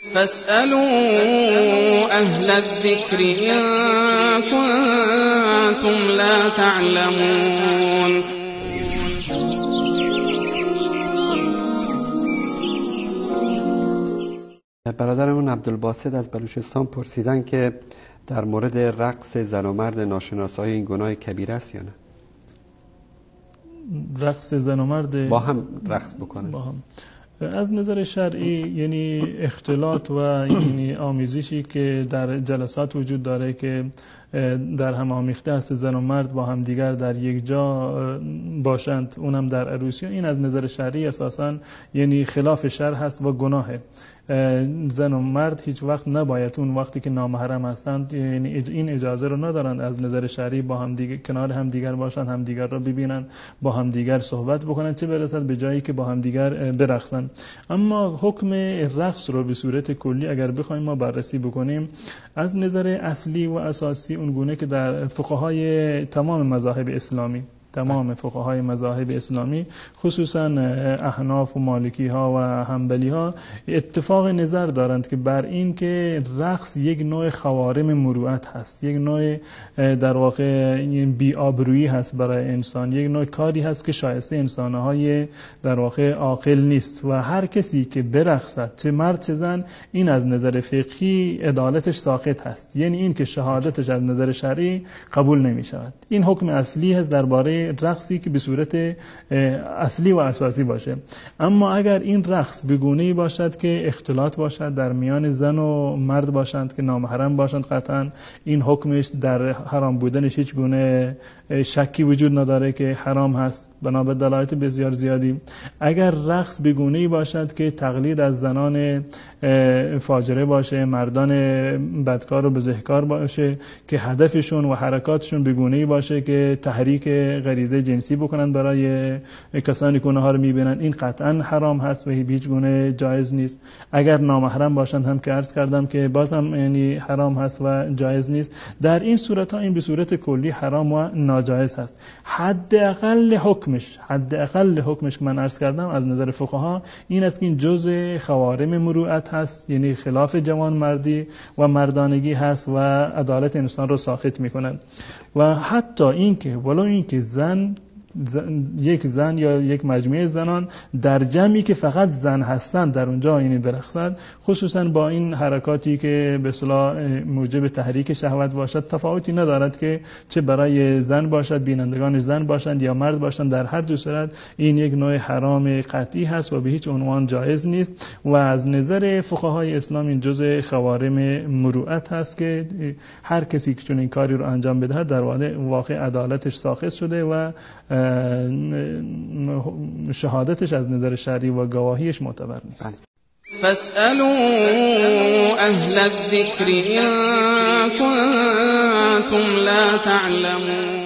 فاسألوا أهل الذكر إن كنتم لا تعلمون. برادرمون عبدالباسط از بلوچستان پرسیدن که در مورد رقص زن و مرد ناشناسای این گناه کبیره است یا نه؟ رقص زن و مرد با هم رقص بکنن؟ با هم. از نظر شرعی یعنی اختلاط و یعنی آمیزشی که در جلسات وجود داره که در هم آمیخته است زن و مرد با هم دیگر در یک جا باشند، اونم در عروسی، این از نظر شرعی اساساً یعنی خلاف شرع هست و گناهه. زن و مرد هیچ وقت نباید اون وقتی که نامحرم هستند یعنی این اجازه رو ندارند از نظر شرعی با هم دیگر کنار هم دیگر باشند، هم دیگر رو ببینن، با هم دیگر صحبت بکنن، چه برسد به جایی که با هم دیگر برقصن. اما حکم رقص رو به صورت کلی اگر بخوایم ما بررسی بکنیم، از نظر اصلی و اساسی اون گونه که در فقهای تمام مذاهب اسلامی خصوصا احناف و مالکی ها و حنبلی ها اتفاق نظر دارند که بر این که رقص یک نوع خوارم مروءت هست، یک نوع در واقع بی‌آبرویی هست برای انسان، یک نوع کاری هست که شایسته انسان‌های در واقع عاقل نیست و هر کسی که برقصد چه مرد چه زن این از نظر فقهی عدالتش ساقط هست، یعنی این که شهادتش از نظر شرعی قبول نمی شود. این حکم اصلی هست درباره رقصی که به صورت اصلی و اساسی باشه. اما اگر این رقص به گونه‌ای باشد که اختلاط باشد، در میان زن و مرد باشند که نامحرم باشند، قطعا این حکمش در حرام بودنش هیچ گونه شکی وجود نداره که حرام هست بنا به دلایل بسیار زیادی. اگر رقص به گونه‌ای باشد که تقلید از زنان فاجره باشه، مردان بدکار و بزهکار باشه که هدفشون و حرکاتشون به گونه‌ای باشه که تحریک غریزه جنسی بکنن برای کسانی که اونها رو میبینن، این قطعا حرام هست و هیچ گونه جایز نیست. اگر نامحرم باشند هم که عرض کردم که باز هم یعنی حرام هست و جایز نیست. در این صورت ها این به صورت کلی حرام و ناجایز هست. حداقل حکمش که من عرض کردم از نظر فقها این است که این جزء خوارم مروءت هست، یعنی خلاف جوان مردی و مردانگی هست و عدالت انسان رو ساقط میکنند. و حتی اینکه یک زن یا یک مجموعه زنان در جمعی که فقط زن هستند در اونجا یعنی برقصند، خصوصا با این حرکاتی که به اصطلاح موجب تحریک شهوت باشد، تفاوتی ندارد که چه برای زن باشد، بینندگان زن باشند یا مرد باشند، در هر دو صورت این یک نوع حرام قطعی هست و به هیچ عنوان جایز نیست و از نظر فقهای اسلام این جزء خوارم مروءت هست که هر کسی که چون این کاری رو انجام بده در واقع عدالتش ساقط شده و شهادتش از نظر شرعی و گواهیش معتبر نیست. فاسألوا أهل الذكر إن كنتم لا تعلمون.